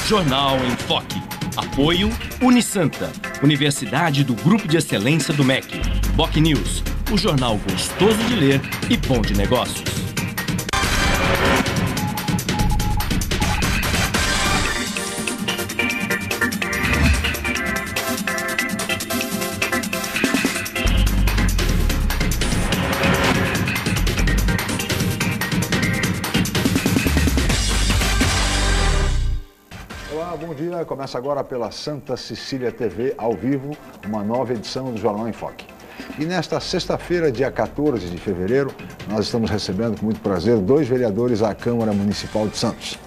Jornal em Foque. Apoio Unisanta, Universidade do Grupo de Excelência do MEC. Boc News, o jornal gostoso de ler e bom de negócios. Bom dia, começa agora pela Santa Cecília TV, ao vivo, uma nova edição do Jornal em Foque. E nesta sexta-feira, dia 14 de fevereiro, nós estamos recebendo com muito prazer dois vereadores à Câmara Municipal de Santos.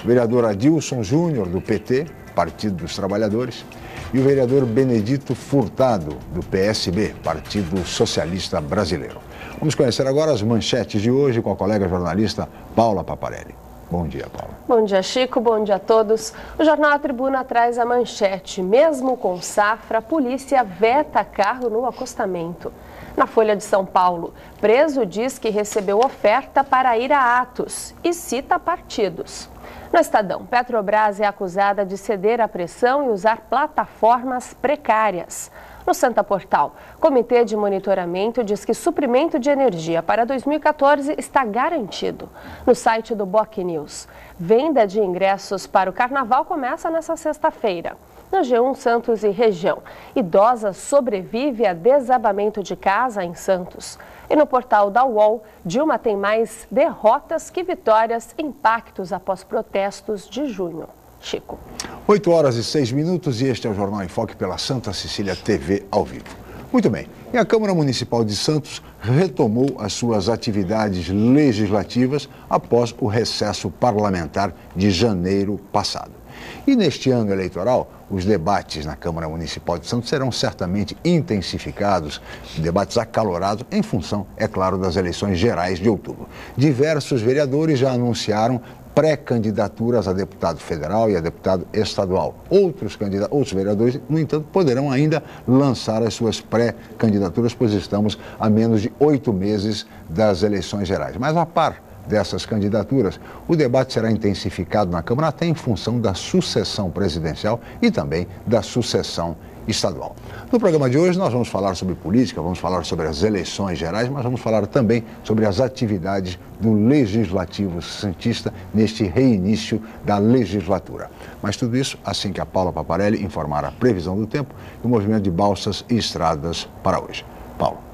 O vereador Adilson Júnior, do PT, Partido dos Trabalhadores, e o vereador Benedito Furtado, do PSB, Partido Socialista Brasileiro. Vamos conhecer agora as manchetes de hoje com a colega jornalista Paula Paparelli. Bom dia, Paula. Bom dia, Chico. Bom dia a todos. O Jornal A Tribuna traz a manchete. Mesmo com safra, a polícia veta carro no acostamento. Na Folha de São Paulo, preso diz que recebeu oferta para ir a atos e cita partidos. No Estadão, Petrobras é acusada de ceder à pressão e usar plataformas precárias. No Santa Portal, Comitê de Monitoramento diz que suprimento de energia para 2014 está garantido. No site do Boc News, venda de ingressos para o Carnaval começa nesta sexta-feira. No G1 Santos e região, idosa sobrevive a desabamento de casa em Santos. E no portal da UOL, Dilma tem mais derrotas que vitórias em pactos após protestos de junho. Chico. 8 horas e 6 minutos e este é o Jornal em Foque pela Santa Cecília TV ao vivo. Muito bem, e a Câmara Municipal de Santos retomou as suas atividades legislativas após o recesso parlamentar de janeiro passado. E neste ano eleitoral, os debates na Câmara Municipal de Santos serão certamente intensificados, debates acalorados em função, é claro, das eleições gerais de outubro. Diversos vereadores já anunciaram pré-candidaturas a deputado federal e a deputado estadual. Outros vereadores, no entanto, poderão ainda lançar as suas pré-candidaturas, pois estamos a menos de 8 meses das eleições gerais. Mas a par dessas candidaturas, o debate será intensificado na Câmara até em função da sucessão presidencial e também da sucessão estadual. No programa de hoje nós vamos falar sobre política, vamos falar sobre as eleições gerais, mas vamos falar também sobre as atividades do Legislativo Santista neste reinício da legislatura. Mas tudo isso assim que a Paula Paparelli informar a previsão do tempo e o movimento de balsas e estradas para hoje. Paula.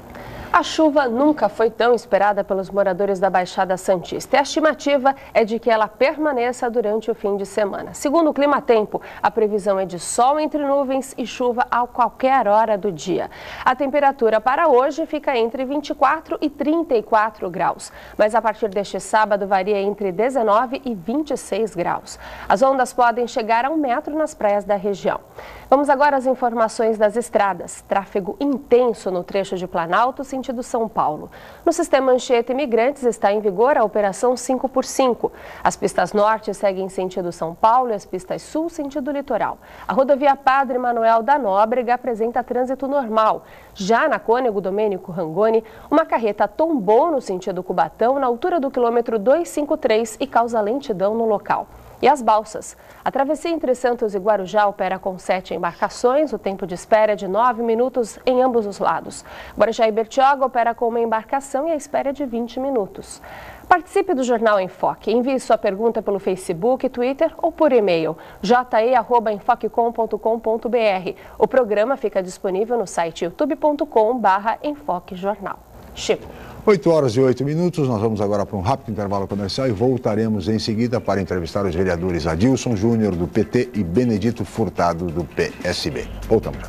A chuva nunca foi tão esperada pelos moradores da Baixada Santista. E a estimativa é de que ela permaneça durante o fim de semana. Segundo o Climatempo, a previsão é de sol entre nuvens e chuva a qualquer hora do dia. A temperatura para hoje fica entre 24 e 34 graus, mas a partir deste sábado varia entre 19 e 26 graus. As ondas podem chegar a 1 metro nas praias da região. Vamos agora às informações das estradas. Tráfego intenso no trecho de Planalto, sentido São Paulo. No sistema Anchieta Imigrantes está em vigor a operação 5x5. As pistas norte seguem sentido São Paulo e as pistas sul sentido litoral. A rodovia Padre Manuel da Nóbrega apresenta trânsito normal. Já na Cônego Domênico Rangoni, uma carreta tombou no sentido Cubatão na altura do quilômetro 253 e causa lentidão no local. E as balsas. A travessia entre Santos e Guarujá opera com 7 embarcações. O tempo de espera é de 9 minutos em ambos os lados. Guarujá e Bertioga opera com uma embarcação e a espera é de 20 minutos. Participe do Jornal em Foque. Envie sua pergunta pelo Facebook, Twitter ou por e-mail je@enfoquecom.com.br. O programa fica disponível no site youtube.com/enfoquejornal. Chico. 8 horas e 8 minutos, nós vamos agora para um rápido intervalo comercial e voltaremos em seguida para entrevistar os vereadores Adilson Júnior, do PT, e Benedito Furtado, do PSB. Voltamos já.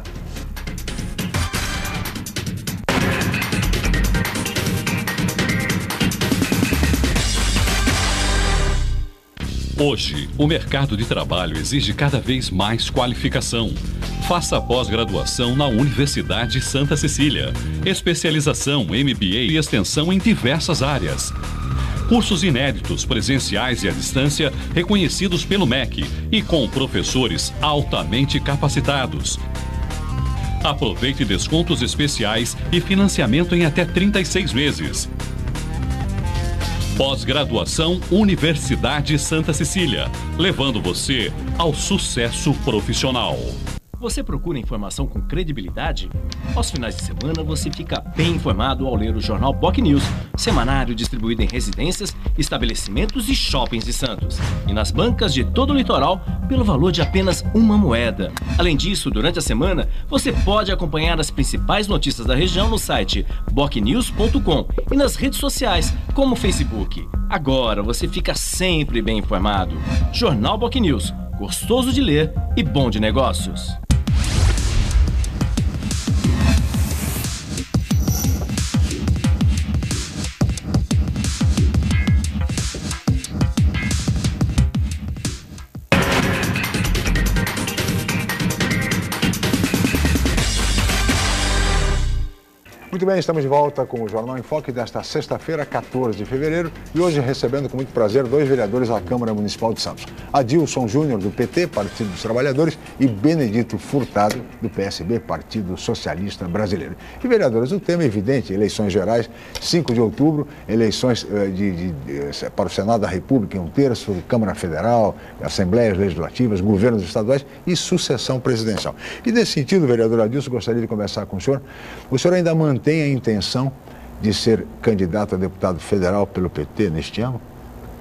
Hoje, o mercado de trabalho exige cada vez mais qualificação. Faça pós-graduação na Universidade Santa Cecília. Especialização, MBA e extensão em diversas áreas. Cursos inéditos, presenciais e à distância, reconhecidos pelo MEC e com professores altamente capacitados. Aproveite descontos especiais e financiamento em até 36 vezes. Pós-graduação Universidade Santa Cecília, levando você ao sucesso profissional. Você procura informação com credibilidade? Aos finais de semana você fica bem informado ao ler o jornal Boc News, semanário distribuído em residências, estabelecimentos e shoppings de Santos. E nas bancas de todo o litoral, pelo valor de apenas uma moeda. Além disso, durante a semana, você pode acompanhar as principais notícias da região no site bocnews.com e nas redes sociais, como o Facebook. Agora você fica sempre bem informado. Jornal Boc News, gostoso de ler e bom de negócios. Muito bem, estamos de volta com o Jornal em Foque desta sexta-feira, 14 de fevereiro, e hoje recebendo com muito prazer dois vereadores da Câmara Municipal de Santos. Adilson Júnior, do PT, Partido dos Trabalhadores, e Benedito Furtado, do PSB, Partido Socialista Brasileiro. E vereadores, o tema é evidente, eleições gerais, 5 de outubro, eleições para o Senado da República em 1/3, Câmara Federal, Assembleias Legislativas, governos estaduais e sucessão presidencial. E nesse sentido, vereador Adilson, gostaria de conversar com o senhor ainda mantém a intenção de ser candidato a deputado federal pelo PT neste ano?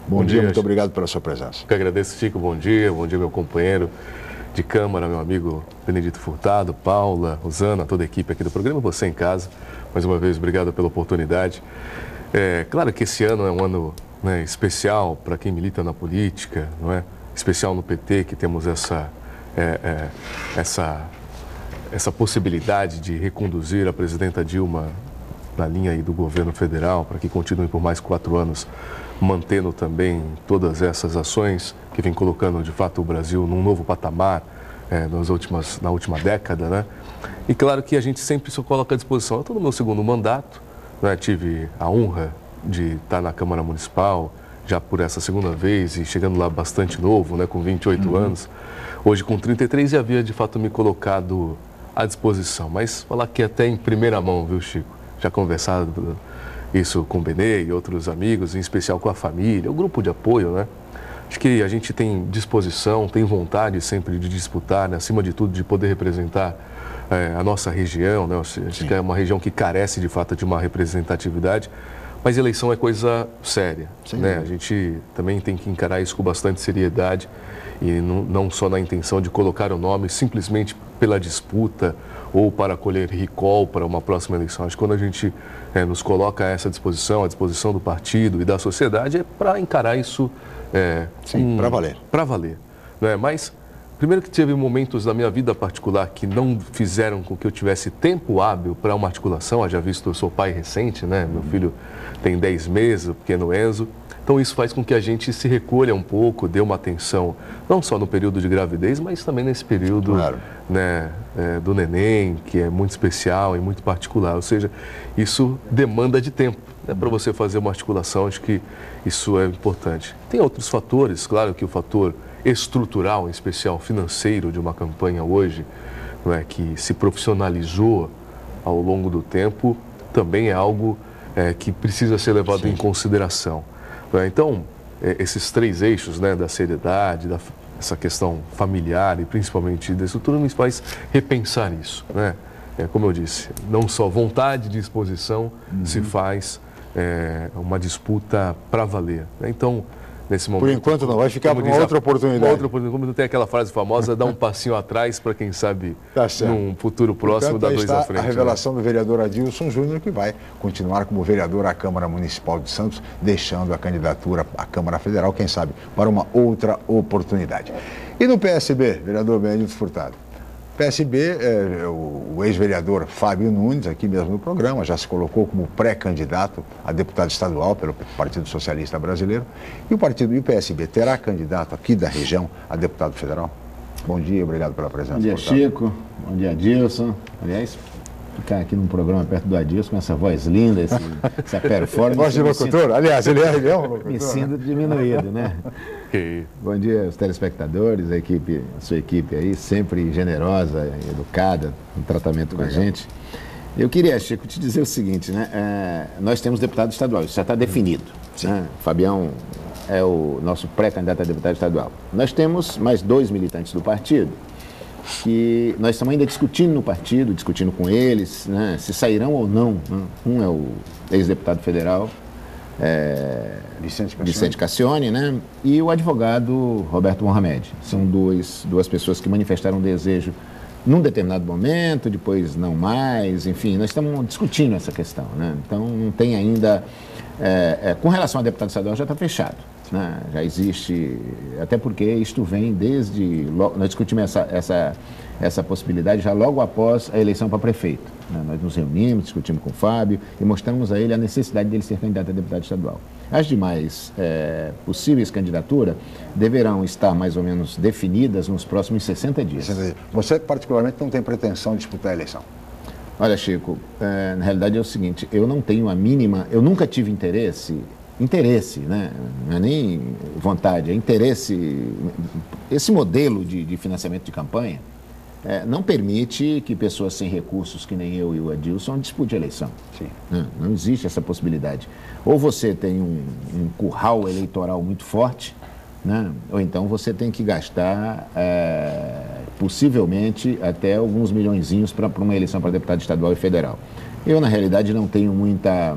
Bom dia, muito obrigado pela sua presença. Eu que agradeço, Chico, bom dia meu companheiro de Câmara, meu amigo Benedito Furtado, Paula, Rosana, toda a equipe aqui do programa, você em casa, mais uma vez, obrigado pela oportunidade. Claro que esse ano é um ano, né, especial para quem milita na política, não é? Especial no PT, que temos essa possibilidade de reconduzir a presidenta Dilma na linha aí do governo federal, para que continue por mais 4 anos, mantendo também todas essas ações que vem colocando, de fato, o Brasil num novo patamar na última década, né? E claro que a gente sempre se coloca à disposição. Eu estou no meu segundo mandato, né? Tive a honra de estar na Câmara Municipal, já por essa segunda vez, e chegando lá bastante novo, né? Com 28 anos. Hoje, com 33, já havia, de fato, me colocado à disposição. Mas falar que até em primeira mão, viu, Chico? Já conversado isso com o Benê e outros amigos, em especial com a família, o grupo de apoio, né? Acho que a gente tem disposição, tem vontade sempre de disputar, né? Acima de tudo, de poder representar a nossa região, né? Acho que é uma região que carece, de fato, de uma representatividade, mas eleição é coisa séria, né? A gente também tem que encarar isso com bastante seriedade e não só na intenção de colocar o nome simplesmente pela disputa ou para colher recall para uma próxima eleição. Acho que quando a gente nos coloca a essa disposição, à disposição do partido e da sociedade, é para encarar isso para valer. Para valer, né? Mas, primeiro que teve momentos da minha vida particular que não fizeram com que eu tivesse tempo hábil para uma articulação. Haja visto, eu sou pai recente, né? Meu filho tem 10 meses, o pequeno Enzo. Então isso faz com que a gente se recolha um pouco, dê uma atenção, não só no período de gravidez, mas também nesse período, né, do neném, que é muito especial e muito particular. Ou seja, isso demanda de tempo, né, para você fazer uma articulação. Acho que isso é importante. Tem outros fatores, claro que o fator estrutural, em especial financeiro, de uma campanha hoje, não é, que se profissionalizou ao longo do tempo, também é algo que precisa ser levado em consideração. Então, esses 3 eixos, né, da seriedade, essa questão familiar e principalmente da estrutura, me faz repensar isso, né? Como eu disse, não só vontade e disposição se faz uma disputa para valer, né? Então, nesse momento... Por enquanto não, vai ficar para uma outra oportunidade. Como tem aquela frase famosa, dar um passinho atrás para quem sabe, num futuro próximo, dar 2 à frente. A revelação do vereador Adilson Júnior, que vai continuar como vereador à Câmara Municipal de Santos, deixando a candidatura à Câmara Federal, quem sabe, para uma outra oportunidade. E no PSB, vereador Benedito Furtado? PSB, o ex-vereador Fábio Nunes, aqui mesmo no programa, já se colocou como pré-candidato a deputado estadual pelo Partido Socialista Brasileiro. E o PSB terá candidato aqui da região a deputado federal? Bom dia, obrigado pela presença. Bom dia, Chico. Bom dia, Adilson. Aliás, ficar aqui num programa perto do Adilson com essa voz linda, essa performance. Voz de locutor? Aliás, ele é um locutor. Me sinto diminuído, né? Bom dia aos telespectadores, a sua equipe aí, sempre generosa, educada no tratamento com a gente. Eu queria, Chico, te dizer o seguinte, né? Nós temos deputado estadual, isso já está definido. Né? O Fabião é o nosso pré-candidato a deputado estadual. Nós temos mais 2 militantes do partido que nós estamos ainda discutindo no partido, discutindo com eles, né? Se sairão ou não. Né? Um é o ex-deputado federal, Vicente Cassione, né? E o advogado Roberto Mohamed. São duas pessoas que manifestaram desejo num determinado momento, depois não mais, enfim, nós estamos discutindo essa questão, né? Então não tem ainda, com relação ao deputado estadual já está fechado, né? Já existe, até porque isto vem desde, nós discutimos essa possibilidade já logo após a eleição para prefeito, né? Nós nos reunimos, discutimos com o Fábio e mostramos a ele a necessidade dele ser candidato a deputado estadual. As demais possíveis candidaturas deverão estar mais ou menos definidas nos próximos 60 dias. Você, particularmente, não tem pretensão de disputar a eleição? Olha, Chico, na realidade é o seguinte, eu não tenho a mínima, eu nunca tive interesse, né? Não é nem vontade, é interesse. Esse modelo de financiamento de campanha não permite que pessoas sem recursos, que nem eu e o Adilson, disputem a eleição. Sim. Não existe essa possibilidade. Ou você tem um curral eleitoral muito forte, né? Ou então você tem que gastar, possivelmente, até alguns milhõezinhos para uma eleição para deputado estadual e federal. Eu, na realidade, não tenho muita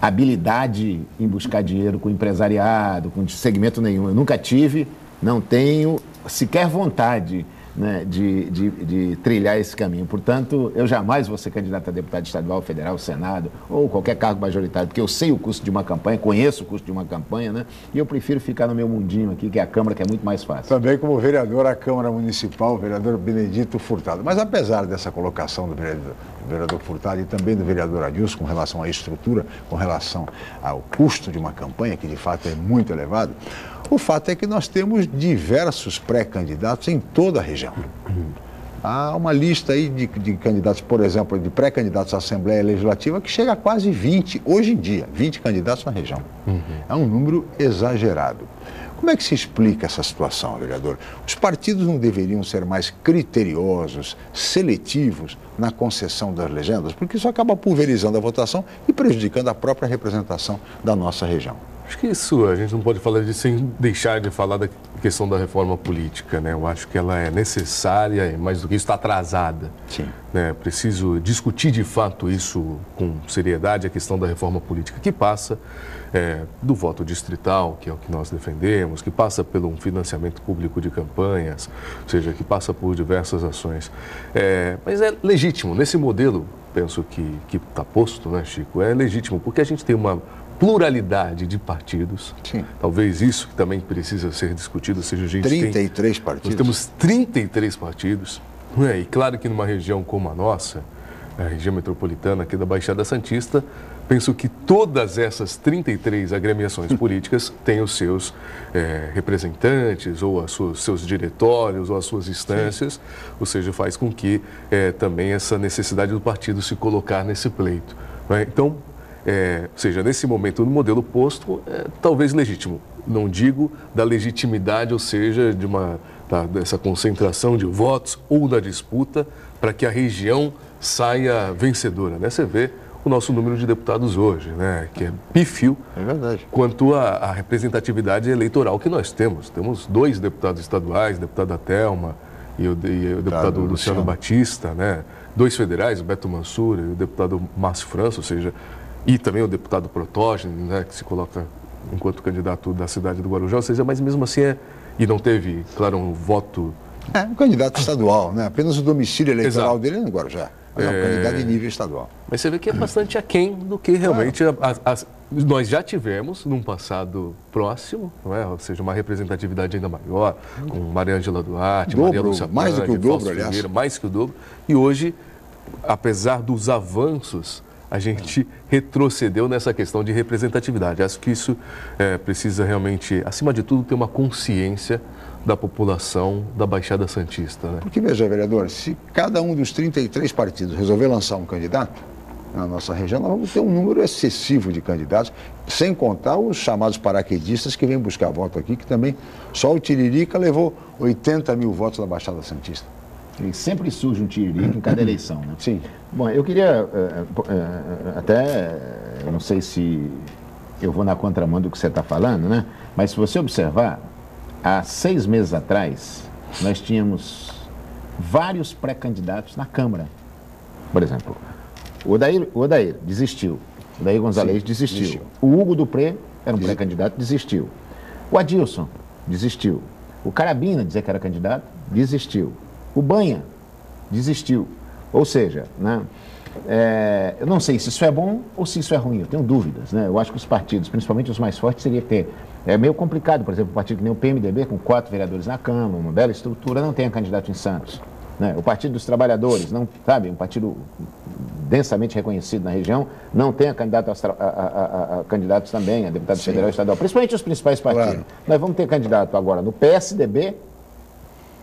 habilidade em buscar dinheiro com empresariado, com segmento nenhum. Eu nunca tive, não tenho sequer vontade, né, de trilhar esse caminho. Portanto, eu jamais vou ser candidato a deputado estadual, federal, Senado ou qualquer cargo majoritário, porque eu sei o custo de uma campanha, conheço o custo de uma campanha, né? E eu prefiro ficar no meu mundinho aqui, que é a Câmara, que é muito mais fácil. Também como vereador à Câmara Municipal, o vereador Benedito Furtado. Mas apesar dessa colocação do vereador Furtado e também do vereador Adilson com relação à estrutura, com relação ao custo de uma campanha, que de fato é muito elevado, o fato é que nós temos diversos pré-candidatos em toda a região. Há uma lista aí de candidatos, por exemplo, de pré-candidatos à Assembleia Legislativa que chega a quase 20, hoje em dia, 20 candidatos na região. É um número exagerado. Como é que se explica essa situação, vereador? Os partidos não deveriam ser mais criteriosos, seletivos na concessão das legendas? Porque isso acaba pulverizando a votação e prejudicando a própria representação da nossa região. Acho que isso a gente não pode falar disso sem deixar de falar da questão da reforma política, né? Eu acho que ela é necessária e, mais do que isso, está atrasada. Sim. Né? Preciso discutir de fato isso com seriedade, a questão da reforma política, que passa do voto distrital, que é o que nós defendemos, que passa pelo financiamento público de campanhas, ou seja, que passa por diversas ações. Mas é legítimo, nesse modelo, penso que está posto, né, Chico? É legítimo, porque a gente tem uma pluralidade de partidos. Sim. Talvez isso que também precisa ser discutido, seja a gente 33 partidos. Nós temos 33 partidos, né? E claro que numa região como a nossa, a região metropolitana aqui da Baixada Santista, penso que todas essas 33 agremiações políticas têm os seus representantes, ou seus diretórios, ou as suas instâncias. Sim. Ou seja, faz com que também essa necessidade do partido se colocar nesse pleito, né? Então, ou seja, nesse momento, no modelo posto, talvez legítimo. Não digo da legitimidade, ou seja, dessa concentração de votos ou da disputa para que a região saia vencedora, né? Você vê o nosso número de deputados hoje, né? Que é pífio. É verdade. Quanto à representatividade eleitoral que nós temos. Temos 2 deputados estaduais, deputada Thelma e o deputado Luciano Batista, né? 2 federais, o Beto Mansur e o deputado Márcio França, ou seja, e também o deputado Protógenes, né, que se coloca enquanto candidato da cidade do Guarujá, ou seja, mas mesmo assim e não teve, claro, um voto... Um candidato estadual, né? Apenas o domicílio eleitoral Exato. dele é no Guarujá. É um candidato de nível estadual. Mas você vê que é bastante aquém do que realmente nós já tivemos num passado próximo, não é? Ou seja, uma representatividade ainda maior, com Maria Ângela Duarte, Maria Lúcia mais do que o dobro, Fausto aliás. Ferreira, mais que o dobro. E hoje, apesar dos avanços, a gente retrocedeu nessa questão de representatividade. Acho que isso precisa realmente, acima de tudo, ter uma consciência da população da Baixada Santista, né? Porque, veja, vereador, se cada um dos 33 partidos resolver lançar um candidato na nossa região, nós vamos ter um número excessivo de candidatos, sem contar os chamados paraquedistas que vêm buscar voto aqui, que também só o Tiririca levou 80 mil votos da Baixada Santista. E sempre surge um tiririca em cada eleição, né? Sim. Bom, eu queria eu não sei se eu vou na contramão do que você está falando, né? Mas se você observar, há 6 meses atrás, nós tínhamos vários pré-candidatos na Câmara. Por exemplo, o Odair desistiu. O Odair Gonzalez desistiu. O Hugo Dupré era um pré-candidato, desistiu. O Adilson desistiu. O Carabina, dizer que era candidato, desistiu. O Banha desistiu. Ou seja, né, eu não sei se isso é bom ou se isso é ruim, eu tenho dúvidas, né? Eu acho que os partidos, principalmente os mais fortes, seria ter... É meio complicado, por exemplo, um partido que nem o PMDB, com 4 vereadores na Câmara, uma bela estrutura, não tenha candidato em Santos. Né? O Partido dos Trabalhadores, não, sabe, um partido densamente reconhecido na região, não tenha candidato a candidatos também, a deputado federal e estadual, principalmente os principais partidos. Claro. Nós vamos ter candidato agora no PSDB.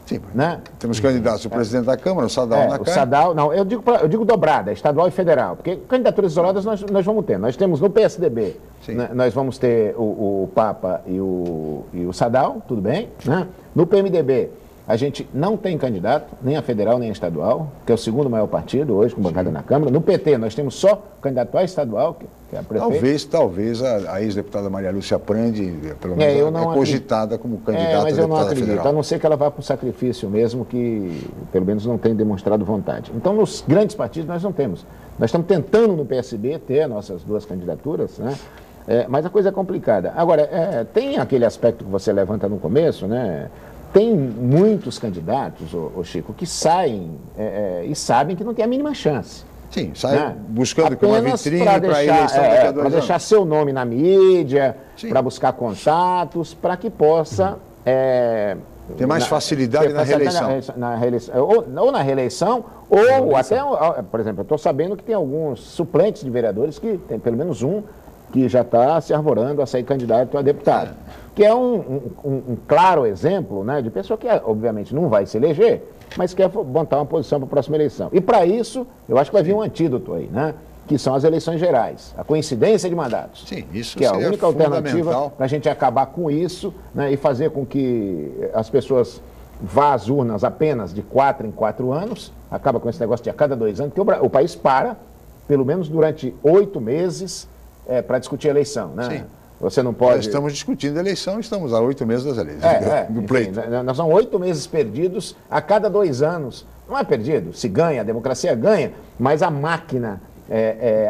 Sim, né? Temos candidatos, o presidente da Câmara, o Sadal na Câmara. O Sadal, não, eu digo dobrada, estadual e federal, porque candidaturas isoladas nós vamos ter. Nós temos no PSDB, né, nós vamos ter o Papa e o Sadal, tudo bem, né? No PMDB, a gente não tem candidato, nem a federal, nem a estadual, que é o segundo maior partido hoje, com bancada na Câmara. No PT, nós temos só candidato a estadual, que é a prefeita. Talvez a ex-deputada Maria Lúcia Prandi, pelo menos, é cogitada como candidata mas eu não acredito, federal. A não ser que ela vá para o sacrifício mesmo, que pelo menos não tem demonstrado vontade. Então, nos grandes partidos, nós não temos. Nós estamos tentando no PSB ter nossas 2 candidaturas, né? Mas a coisa é complicada. Agora, tem aquele aspecto que você levanta no começo, né? Tem muitos candidatos, Chico, que saem e sabem que não tem a mínima chance. Sim, saem buscando uma vitrine para a eleição daqui a 2 anos. Para deixar seu nome na mídia, para buscar contatos, para que possa... ter mais facilidade na reeleição. Ou na reeleição, ou até, por exemplo, eu estou sabendo que tem alguns suplentes de vereadores que tem pelo menos um que já está se arvorando a sair candidato a deputado. Que é um claro exemplo, né, de pessoa que, obviamente, não vai se eleger, mas quer montar uma posição para a próxima eleição. E, para isso, eu acho que vai vir um antídoto aí, né, que são as eleições gerais, a coincidência de mandatos. Sim, isso que é a única alternativa para a gente acabar com isso, né, e fazer com que as pessoas vá às urnas apenas de 4 em 4 anos, acaba com esse negócio de a cada 2 anos, porque o país para, pelo menos durante 8 meses, para discutir a eleição, né? Sim. Você não pode... Nós estamos discutindo a eleição, estamos há 8 meses das eleições, do pleito. Enfim, nós são 8 meses perdidos a cada 2 anos. Não é perdido, se ganha, a democracia ganha, mas a máquina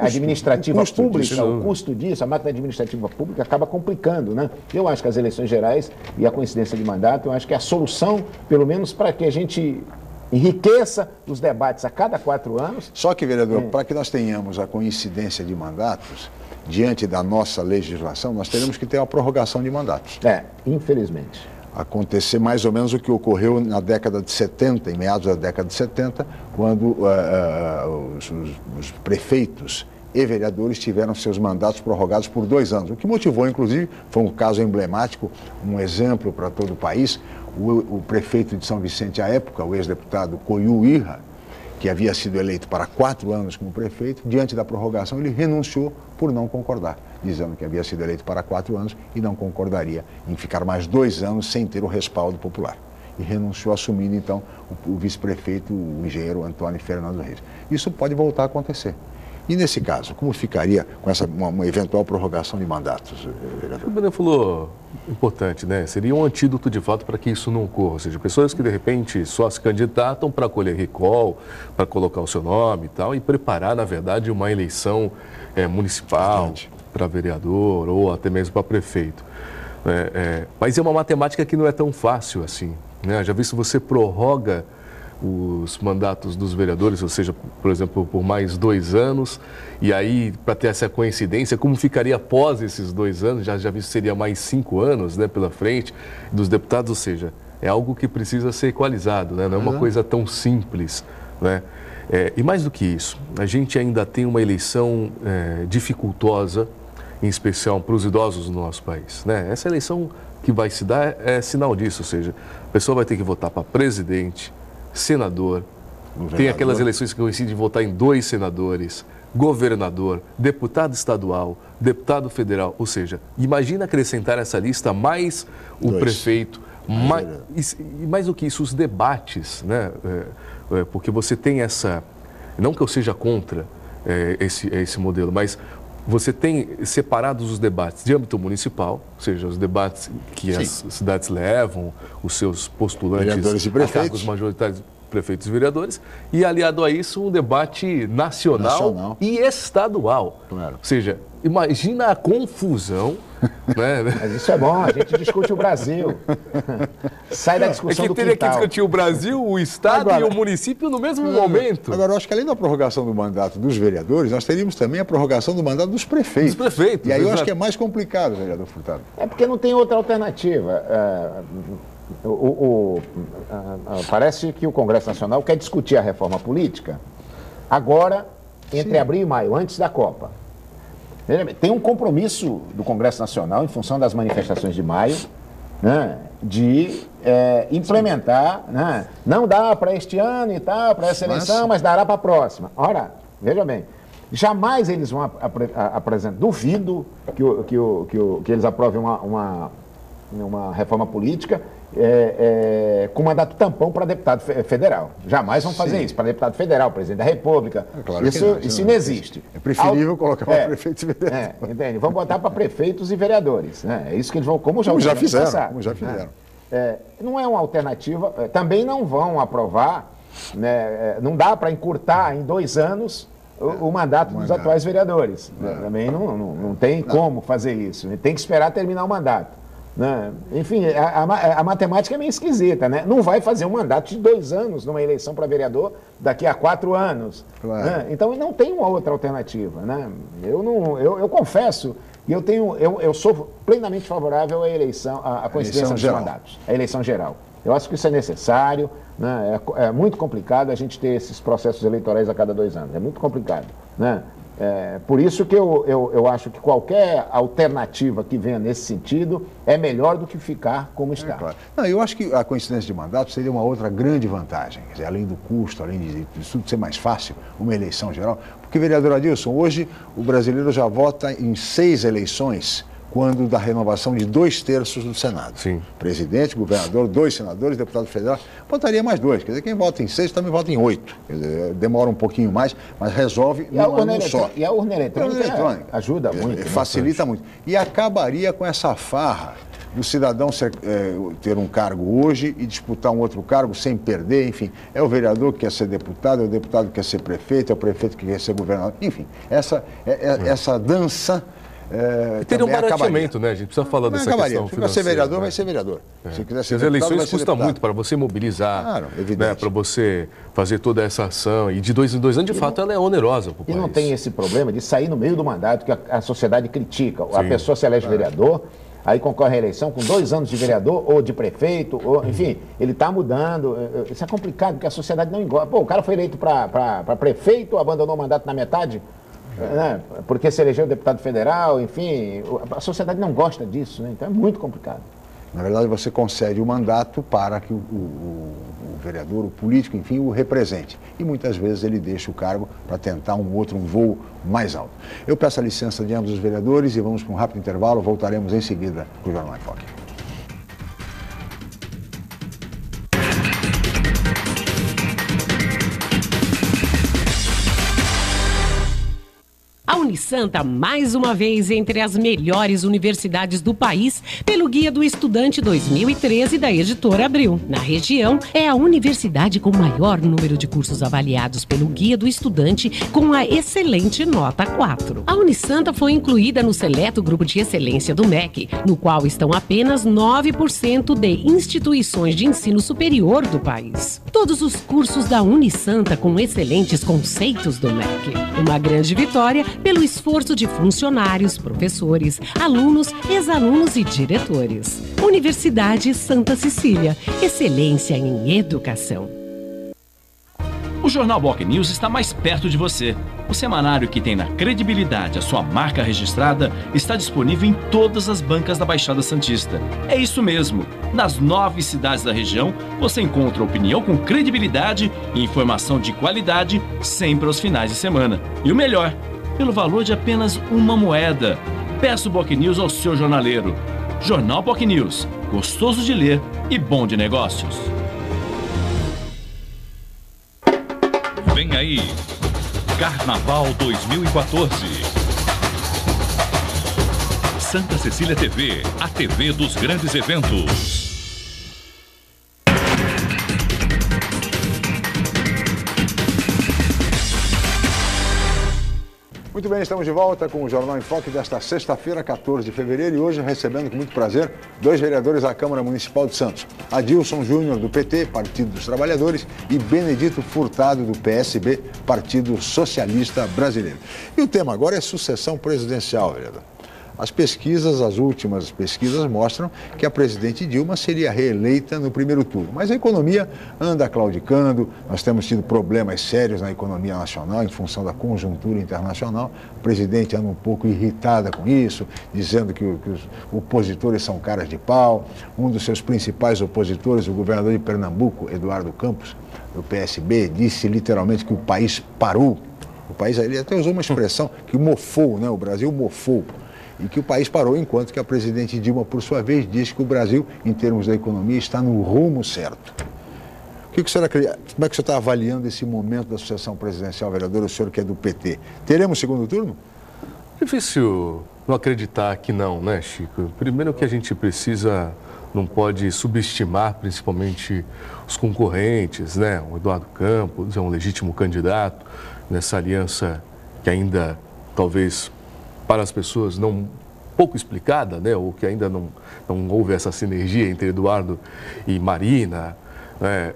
administrativa pública, o custo disso, a máquina administrativa pública acaba complicando, né? Eu acho que as eleições gerais e a coincidência de mandato, eu acho que é a solução, pelo menos para que a gente enriqueça os debates a cada 4 anos. Só que, vereador, para que nós tenhamos a coincidência de mandatos, diante da nossa legislação, nós teremos que ter uma prorrogação de mandatos. Infelizmente. Acontecer mais ou menos o que ocorreu na década de 70, em meados da década de 70, quando os prefeitos e vereadores tiveram seus mandatos prorrogados por 2 anos. O que motivou, inclusive, foi um caso emblemático, um exemplo para todo o país. O prefeito de São Vicente, à época, o ex-deputado Coiu Irra, que havia sido eleito para 4 anos como prefeito, diante da prorrogação, ele renunciou por não concordar, dizendo que havia sido eleito para 4 anos e não concordaria em ficar mais 2 anos sem ter o respaldo popular. E renunciou, assumindo, então, o vice-prefeito, o engenheiro Antônio Fernando Reis. Isso pode voltar a acontecer. E nesse caso, como ficaria com uma eventual prorrogação de mandatos, vereador? O Bené falou importante, né? Seria um antídoto de fato para que isso não ocorra. Ou seja, pessoas que de repente só se candidatam para colher recall, para colocar o seu nome e tal, e preparar, na verdade, uma eleição municipal para vereador ou até mesmo para prefeito. Mas é uma matemática que não é tão fácil assim, né? Já vi se você prorroga os mandatos dos vereadores, ou seja, por exemplo, por mais 2 anos, e aí, para ter essa coincidência, como ficaria após esses 2 anos, já vi que seria mais 5 anos, né, pela frente, dos deputados, ou seja, é algo que precisa ser equalizado, né? Não é uma coisa tão simples, né? E mais do que isso, a gente ainda tem uma eleição dificultosa, em especial para os idosos no nosso país, né? Essa eleição que vai se dar é sinal disso, ou seja, a pessoa vai ter que votar para presidente, senador, tem aquelas eleições que coincidem de votar em 2 senadores, governador, deputado estadual, deputado federal, ou seja, imagina acrescentar essa lista mais o prefeito, Mais do que isso, os debates, né? Porque você tem essa... Não que eu seja contra esse modelo, mas você tem separados os debates de âmbito municipal, ou seja, os debates que as cidades levam, os seus postulantes vereadores e prefeitos, a cargos majoritários, prefeitos e vereadores, e aliado a isso um debate nacional. E estadual. Claro. Ou seja, imagina a confusão. Né? Mas isso é bom, a gente discute o Brasil. Sai da discussão do quintal. Teria que discutir o Brasil, o Estado e o município no mesmo momento. Agora, eu acho que além da prorrogação do mandato dos vereadores, nós teríamos também a prorrogação do mandato dos prefeitos. E aí eu acho que é mais complicado, vereador Furtado. É porque não tem outra alternativa. Parece que o Congresso Nacional quer discutir a reforma política agora, entre abril e maio, antes da Copa. Tem um compromisso do Congresso Nacional, em função das manifestações de maio, né, de implementar, né, não dá para este ano e tal, para essa eleição, mas dará para a próxima. Ora, veja bem, jamais eles vão apresentar, duvido que eles aprovem uma reforma política com mandato tampão para deputado federal. Jamais vão fazer isso. Para deputado federal, presidente da República. Claro isso não existe. É preferível colocar para prefeitos e vereadores. Entende? Vamos botar para prefeitos e vereadores. Né? É isso que eles vão, como já fizeram. Não é uma alternativa. Também não vão aprovar, né, não dá para encurtar em 2 anos o mandato dos atuais vereadores. Também não tem como fazer isso. Tem que esperar terminar o mandato. Né? Enfim, a matemática é meio esquisita, né? Não vai fazer um mandato de 2 anos numa eleição para vereador daqui a 4 anos. Claro. Né? Então não tem uma outra alternativa, né? Eu confesso que eu sou plenamente favorável à eleição, à coincidência dos mandatos, à eleição geral. Eu acho que isso é necessário, né? É muito complicado a gente ter esses processos eleitorais a cada 2 anos. É muito complicado, né? Por isso que eu acho que qualquer alternativa que venha nesse sentido é melhor do que ficar como está. Claro. Não, eu acho que a coincidência de mandato seria uma outra grande vantagem. Quer dizer, além do custo, além de tudo ser mais fácil, uma eleição geral. Porque, vereador Adilson, hoje o brasileiro já vota em 6 eleições quando da renovação de 2/3 do Senado. Sim. Presidente, governador, 2 senadores, deputado federal, votaria mais 2. Quer dizer, quem vota em 6 também vota em 8. Quer dizer, demora um pouquinho mais, mas resolve num ano só. E a urna eletrônica ajuda muito. Facilita muito. E acabaria com essa farra do cidadão ter um cargo hoje e disputar um outro cargo sem perder, enfim. É o vereador que quer ser deputado, é o deputado que quer ser prefeito, é o prefeito que quer ser governador. Enfim, essa dança... teria um barateamento, né? A gente precisa falar dessa questão financeira. Se quiser ser vereador, vai ser vereador. Se quiser ser as eleições custam muito para você mobilizar, né, para você fazer toda essa ação. E de 2 em 2 anos, de fato, ela é onerosa para o país. E não tem esse problema de sair no meio do mandato que a sociedade critica. A pessoa se elege vereador, aí concorre à eleição com 2 anos de vereador ou de prefeito, ou, enfim, ele está mudando. Isso é complicado, porque a sociedade não engorda. Pô, o cara foi eleito para prefeito, abandonou o mandato na metade... Né? Porque se elegeu deputado federal, enfim, a sociedade não gosta disso, né? Então é muito complicado. Na verdade, você concede o mandato para que o vereador, o político, enfim, o represente. E muitas vezes ele deixa o cargo para tentar um voo mais alto. Eu peço a licença de ambos os vereadores e vamos para um rápido intervalo. Voltaremos em seguida com o Jornal em Foque. A Unisanta, mais uma vez, entre as melhores universidades do país, pelo Guia do Estudante 2013 da Editora Abril. Na região, é a universidade com maior número de cursos avaliados pelo Guia do Estudante, com a excelente nota 4. A Unisanta foi incluída no seleto grupo de excelência do MEC, no qual estão apenas 9% de instituições de ensino superior do país. Todos os cursos da Unisanta com excelentes conceitos do MEC. Uma grande vitória pelo esforço de funcionários, professores, alunos, ex-alunos e diretores. Universidade Santa Cecília, excelência em educação. O Jornal Boc News está mais perto de você. O semanário que tem na credibilidade a sua marca registrada está disponível em todas as bancas da Baixada Santista. É isso mesmo. Nas 9 cidades da região, você encontra opinião com credibilidade e informação de qualidade sempre aos finais de semana. E o melhor, pelo valor de apenas uma moeda. Peça o Boc News ao seu jornaleiro. Jornal Boc News. Gostoso de ler, e bom de negócios. Vem aí, Carnaval 2014. Santa Cecília TV, a TV dos grandes eventos. Muito bem, estamos de volta com o Jornal em Foque desta sexta-feira, 14 de fevereiro, e hoje recebendo com muito prazer 2 vereadores da Câmara Municipal de Santos. Adilson Júnior, do PT, Partido dos Trabalhadores, e Benedito Furtado, do PSB, Partido Socialista Brasileiro. E o tema agora é sucessão presidencial, vereador. As pesquisas, as últimas pesquisas, mostram que a presidente Dilma seria reeleita no primeiro turno. Mas a economia anda claudicando, nós temos tido problemas sérios na economia nacional em função da conjuntura internacional. A presidente anda um pouco irritada com isso, dizendo que os opositores são caras de pau. Um dos seus principais opositores, o governador de Pernambuco, Eduardo Campos, do PSB, disse literalmente que o país parou. O país, ele até usou uma expressão que mofou, né? O Brasil mofou. E que o país parou, enquanto que a presidente Dilma, por sua vez, diz que o Brasil, em termos da economia, está no rumo certo. Como é que o senhor está avaliando esse momento da sucessão presidencial, vereador, o senhor que é do PT? Teremos segundo turno? Difícil não acreditar que não, né, Chico? Primeiro que a gente precisa, não pode subestimar principalmente os concorrentes, né? O Eduardo Campos é um legítimo candidato nessa aliança que ainda, talvez, para as pessoas não pouco explicada, né, ou que ainda não houve essa sinergia entre Eduardo e Marina, né,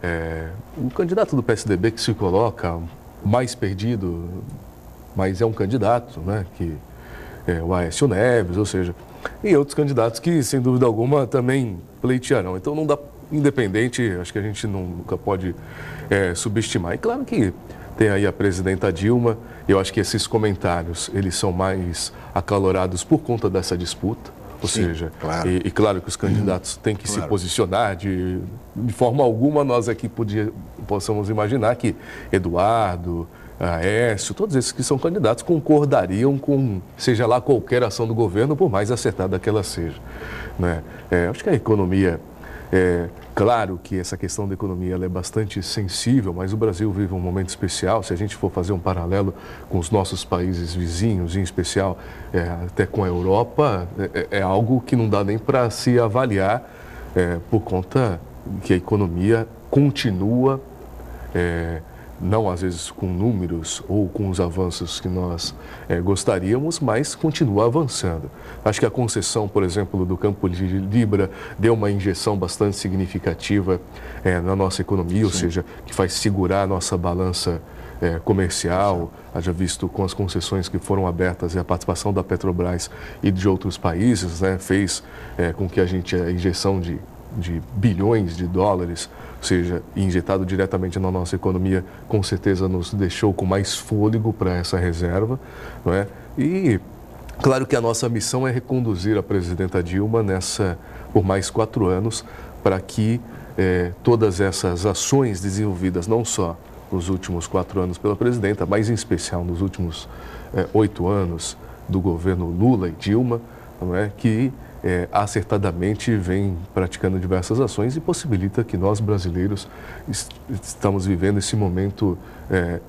o candidato do PSDB que se coloca mais perdido, mas é um candidato, né, que é o Aécio Neves, ou seja, e outros candidatos que, sem dúvida alguma, também pleitearão. Então, não dá, independente, acho que a gente nunca pode subestimar. E claro que tem aí a presidenta Dilma, eu acho que esses comentários, eles são mais acalorados por conta dessa disputa, ou seja, claro. E claro que os candidatos têm que se posicionar, de forma alguma nós aqui possamos imaginar que Eduardo, Aécio, todos esses que são candidatos concordariam com, seja lá qualquer ação do governo, por mais acertada que ela seja, né? Acho que a economia... Claro que essa questão da economia ela é bastante sensível, mas o Brasil vive um momento especial. Se a gente for fazer um paralelo com os nossos países vizinhos, em especial até com a Europa, é algo que não dá nem para se avaliar, por conta que a economia continua, não às vezes com números ou com os avanços que nós gostaríamos, mas continua avançando. Acho que a concessão, por exemplo, do campo de Libra deu uma injeção bastante significativa na nossa economia, ou seja, que faz segurar a nossa balança comercial, haja visto com as concessões que foram abertas e a participação da Petrobras e de outros países, né, fez com que a injeção de bilhões de dólares, ou seja, injetado diretamente na nossa economia, com certeza nos deixou com mais fôlego para essa reserva, não é? E claro que a nossa missão é reconduzir a presidenta Dilma por mais 4 anos, para que todas essas ações desenvolvidas, não só nos últimos 4 anos pela presidenta, mas em especial nos últimos 8 anos do governo Lula e Dilma, não é? Que acertadamente vem praticando diversas ações e possibilita que nós brasileiros estamos vivendo esse momento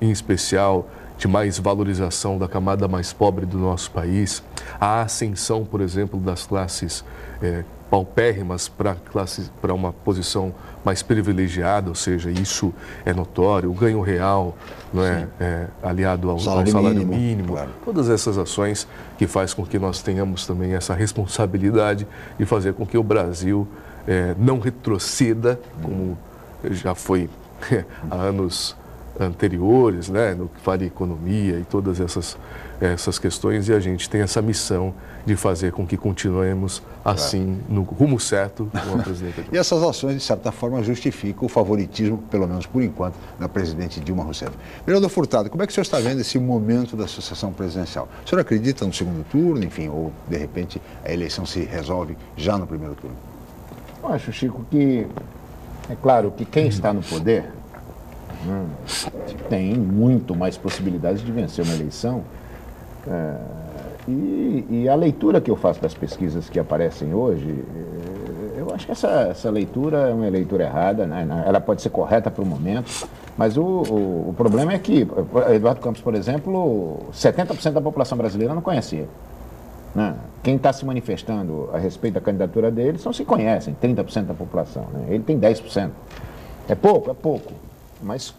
em especial de mais valorização da camada mais pobre do nosso país, a ascensão, por exemplo, das classes paupérrimas para uma posição mais privilegiada, ou seja, isso é notório, o ganho real, não é, aliado ao salário mínimo, claro. Todas essas ações que faz com que nós tenhamos também essa responsabilidade de fazer com que o Brasil não retroceda, como já foi há anos anteriores, né, no que fala economia e todas essas questões, e a gente tem essa missão de fazer com que continuemos assim, no rumo certo com a presidenta Dilma. E essas ações, de certa forma, justificam o favoritismo, pelo menos por enquanto, da presidente Dilma Rousseff. Vereador Furtado, como é que o senhor está vendo esse momento da sucessão presidencial? O senhor acredita no segundo turno, enfim, ou, de repente, a eleição se resolve já no primeiro turno? Eu acho, Chico, que é claro que quem está no poder tem muito mais possibilidades de vencer uma eleição. E a leitura que eu faço das pesquisas que aparecem hoje, eu Acho que essa leitura é uma leitura errada, né? Ela pode ser correta para o momento, mas o problema é que Eduardo Campos, por exemplo, 70% da população brasileira não conhecia. Né? Quem está se manifestando a respeito da candidatura dele são se conhecem, 30% da população. Né? Ele tem 10%. É pouco, é pouco. Mas,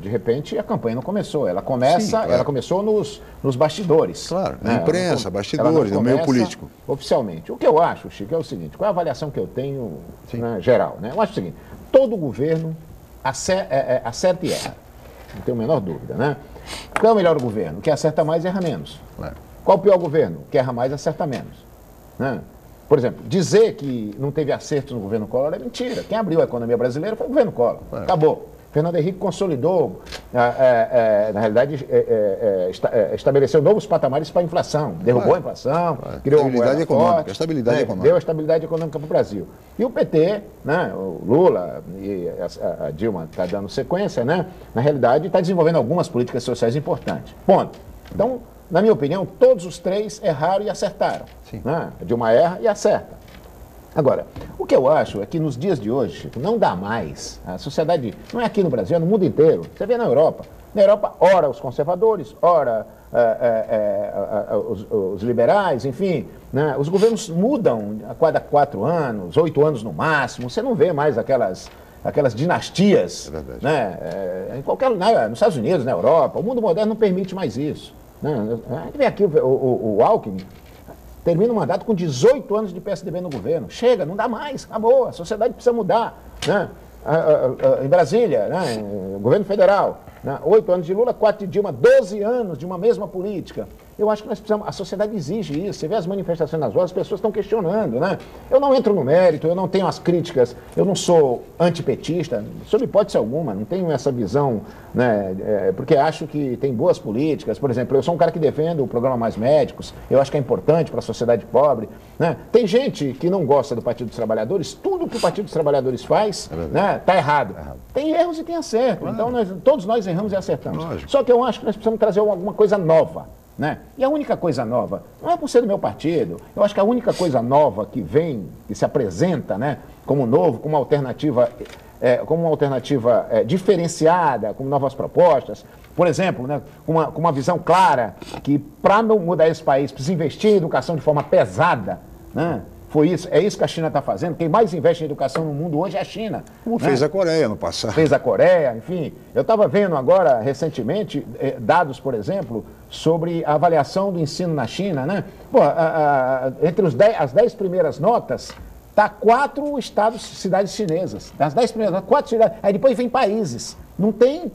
de repente, a campanha não começou. Ela começa, sim, claro. Ela começou nos bastidores. Claro, na imprensa, bastidores, no meio político. Oficialmente. O que eu acho, Chico, é o seguinte, qual é a avaliação que eu tenho, né, geral? Né? Eu acho o seguinte, todo governo acerta e erra. Não tenho a menor dúvida, né? Qual é o melhor governo? Que acerta mais e erra menos. Claro. Qual o pior governo? Que erra mais e acerta menos. Né? Por exemplo, dizer que não teve acertos no governo Collor é mentira. Quem abriu a economia brasileira foi o governo Collor. Claro. Acabou. Fernando Henrique consolidou, na realidade, estabeleceu novos patamares para a inflação, derrubou a inflação, criou uma moeda forte, estabilidade econômica. Deu a estabilidade econômica para o Brasil. E o PT, né, o Lula e a Dilma está dando sequência, né, na realidade está desenvolvendo algumas políticas sociais importantes. Ponto. Então, na minha opinião, todos os três erraram e acertaram. Né? A Dilma erra e acerta. Agora, o que eu acho é que nos dias de hoje não dá mais. A sociedade, não é aqui no Brasil, é no mundo inteiro. Você vê na Europa. Na Europa, ora os conservadores, ora os liberais, enfim. Né? Os governos mudam a cada 4 anos, 8 anos no máximo. Você não vê mais aquelas dinastias. É verdade. Né? Em qualquer lugar, nos Estados Unidos, na Europa. O mundo moderno não permite mais isso. Né? Vem aqui o Alckmin. Termina o mandato com 18 anos de PSDB no governo. Chega, não dá mais, acabou. A sociedade precisa mudar. Né? Em Brasília, né? Governo federal, né? 8 anos de Lula, 4 de Dilma, 12 anos de uma mesma política. Eu acho que nós precisamos, a sociedade exige isso. Você vê as manifestações nas ruas, as pessoas estão questionando, né? Eu não entro no mérito, eu não tenho as críticas, eu não sou antipetista, sob hipótese alguma, não tenho essa visão, né? Porque acho que tem boas políticas. Por exemplo, eu sou um cara que defende o programa Mais Médicos, eu acho que é importante para a sociedade pobre, né? Tem gente que não gosta do Partido dos Trabalhadores, tudo que o Partido dos Trabalhadores faz, né, tá errado. Tem erros e tem acerto, claro. Então todos nós erramos e acertamos. Lógico. Só que eu acho que nós precisamos trazer alguma coisa nova. Né? E a única coisa nova, não é por ser do meu partido, eu acho que a única coisa nova que vem, que se apresenta, né, como novo, como uma alternativa diferenciada, com novas propostas, por exemplo, né, com uma visão clara que para mudar esse país precisa investir em educação de forma pesada, né? É isso que a China está fazendo. Quem mais investe em educação no mundo hoje é a China. Como fez a Coreia no passado. Fez a Coreia, enfim. Eu estava vendo agora, recentemente, dados, por exemplo, sobre a avaliação do ensino na China, né? Pô, entre as 10 primeiras notas, tá 4 cidades chinesas. Das 10 primeiras notas, 4 cidades. Aí depois vem países. Não tem...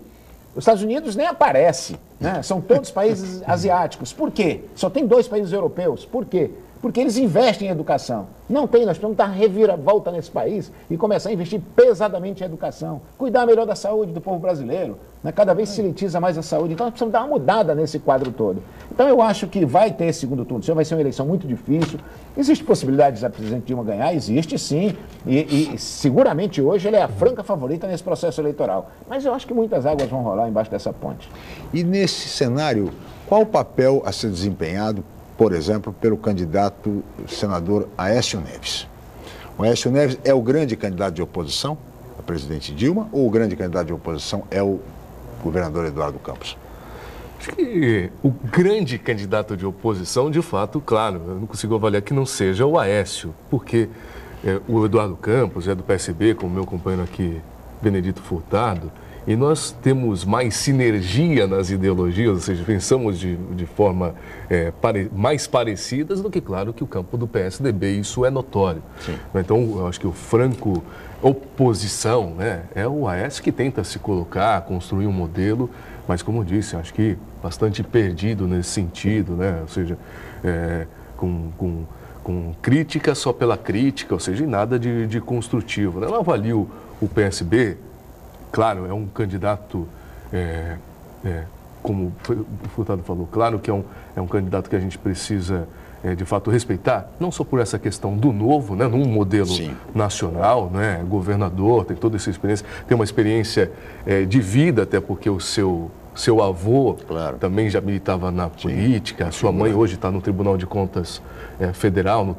Os Estados Unidos nem aparece, né? São todos países asiáticos. Por quê? Só tem 2 países europeus. Por quê? Porque eles investem em educação. Não tem, nós precisamos dar reviravolta nesse país e começar a investir pesadamente em educação. Cuidar melhor da saúde do povo brasileiro. Né? Cada vez se elitiza mais a saúde. Então nós precisamos dar uma mudada nesse quadro todo. Então eu acho que vai ter segundo turno. Vai ser uma eleição muito difícil. Existe possibilidade da presidente Dilma ganhar? Existe sim. E seguramente hoje ela é a franca favorita nesse processo eleitoral. Mas eu acho que muitas águas vão rolar embaixo dessa ponte. E nesse cenário, qual o papel a ser desempenhado, por exemplo, pelo candidato senador Aécio Neves? O Aécio Neves é o grande candidato de oposição a presidente Dilma ou o grande candidato de oposição é o governador Eduardo Campos? Acho que o grande candidato de oposição, de fato, claro, eu não consigo avaliar que não seja o Aécio, porque o Eduardo Campos é do PSB, como meu companheiro aqui, Benedito Furtado, e nós temos mais sinergia nas ideologias, ou seja, pensamos de forma mais parecidas do que, claro, que o campo do PSDB, isso é notório. Sim. Então, eu acho que o franco oposição, né, é o Aécio que tenta se colocar, construir um modelo, mas, como eu disse, acho que bastante perdido nesse sentido, né, ou seja, com crítica só pela crítica, ou seja, e nada de construtivo. Né? Eu avalio o PSB. Claro, é um candidato, como o Furtado falou, claro que é um candidato que a gente precisa, de fato, respeitar, não só por essa questão do novo, né, num modelo Sim. nacional, né, governador, tem toda essa experiência, tem uma experiência de vida, até porque o seu seu avô também já militava na política, a sua mãe hoje está no Tribunal de Contas Federal,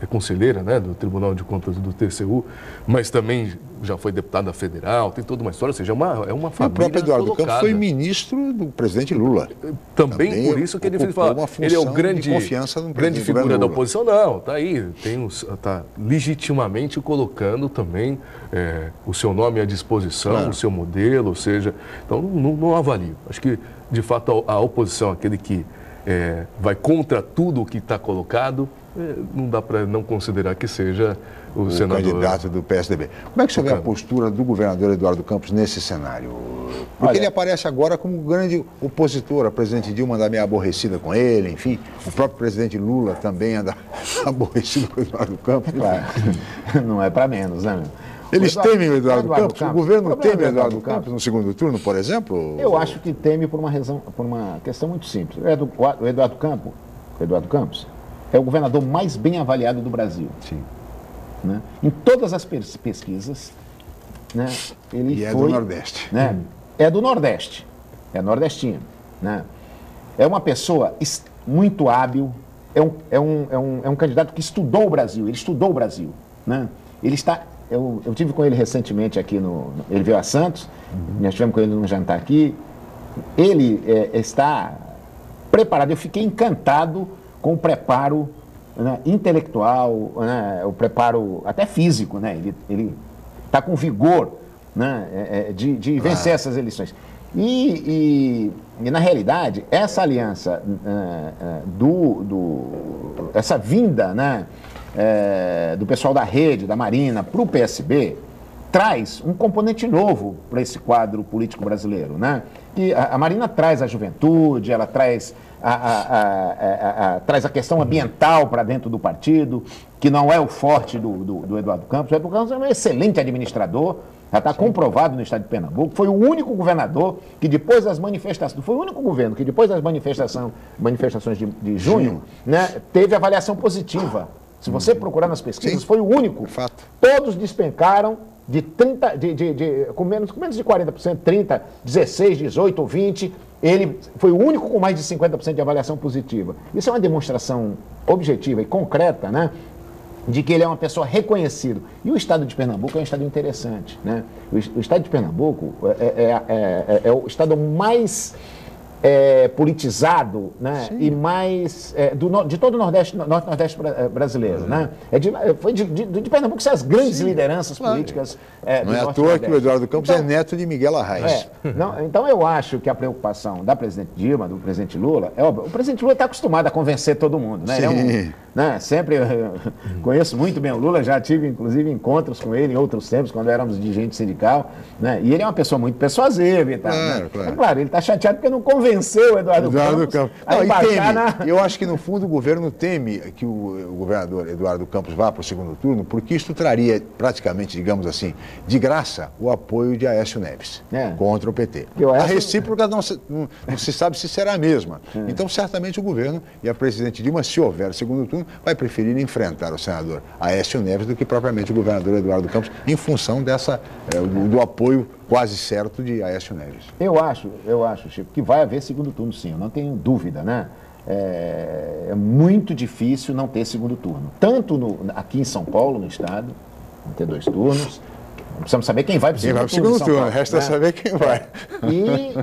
é conselheira, né, do Tribunal de Contas do TCU, mas também já foi deputada federal, tem toda uma história, ou seja, é uma família. O próprio Eduardo colocada. Campos foi ministro do presidente Lula. Também por isso que ele fala, ele é o grande figura da oposição, não, tá aí, tá legitimamente colocando também o seu nome à disposição, o seu modelo, ou seja, então não avalio. Acho que, de fato, a oposição, aquele que vai contra tudo o que está colocado, não dá para não considerar que seja o senador. Candidato do PSDB. Como é que você vê a postura do governador Eduardo Campos nesse cenário? Porque ele aparece agora como grande opositor. A presidente Dilma anda meio aborrecida com ele, enfim. O próprio presidente Lula também anda aborrecido com o Eduardo Campos. Claro. Não é para menos, né, meu? Eles temem o Eduardo Campos? O governo teme o Eduardo Campos no segundo turno, por exemplo? Eu acho que teme por uma questão muito simples. O Eduardo Campos é o governador mais bem avaliado do Brasil. Sim. Né? Em todas as pesquisas, né, ele foi... do Nordeste. Né, é do Nordeste. É nordestino. Né? É uma pessoa muito hábil, é um candidato que estudou o Brasil, ele estudou o Brasil. Né? Ele está... Eu tive com ele recentemente aqui ele veio a Santos, nós tivemos com ele num jantar aqui. Ele está preparado, eu fiquei encantado com o preparo, né, intelectual, né, o preparo até físico, né? Ele está com vigor, né, de vencer essas eleições. E na realidade, essa aliança, essa vinda, né, do pessoal da rede, da Marina, para o PSB, traz um componente novo para esse quadro político brasileiro, né? E a Marina traz a juventude, ela traz traz a questão ambiental para dentro do partido, que não é o forte do Eduardo Campos. O Eduardo Campos é um excelente administrador, já está comprovado no estado de Pernambuco. Foi o único governador que depois das manifestações, foi o único governo que depois das manifestações de junho, né, teve avaliação positiva. Se você procurar nas pesquisas, foi o único. Fato. Todos despencaram de 30, com menos de 40%, 30%, 16%, 18% ou 20%. Ele foi o único com mais de 50% de avaliação positiva. Isso é uma demonstração objetiva e concreta, né, de que ele é uma pessoa reconhecida. E o estado de Pernambuco é um estado interessante. Né? O estado de Pernambuco é o estado mais politizado, né? E mais de todo o Nordeste brasileiro. Né? Foi de Pernambuco que são as grandes lideranças políticas do Não é à toa que o Eduardo Campos é neto de Miguel Arraes. Então eu acho que a preocupação da presidente Dilma, do presidente Lula, é óbvio. O presidente Lula está acostumado a convencer todo mundo. Né? Ele sempre conheço muito bem o Lula, já tive inclusive encontros com ele em outros tempos, quando éramos dirigente sindical. Né? E ele é uma pessoa muito persuasiva e tal. Claro, ele está chateado porque não convenceu o Eduardo Campos. Eu acho que, no fundo, o governo teme que o governador Eduardo Campos vá para o segundo turno, porque isso traria praticamente, digamos assim, de graça, o apoio de Aécio Neves contra o PT. A recíproca não se sabe se será a mesma. Então, certamente, o governo e a presidente Dilma, se houver segundo turno, vai preferir enfrentar o senador Aécio Neves do que propriamente o governador Eduardo Campos, em função do apoio quase certo de Aécio Neves. Eu acho, Chico, que vai haver segundo turno, sim, eu não tenho dúvida, né? É muito difícil não ter segundo turno. Tanto aqui em São Paulo, no estado, vão ter 2 turnos. Precisamos saber quem vai para o segundo turno. Resta saber quem vai.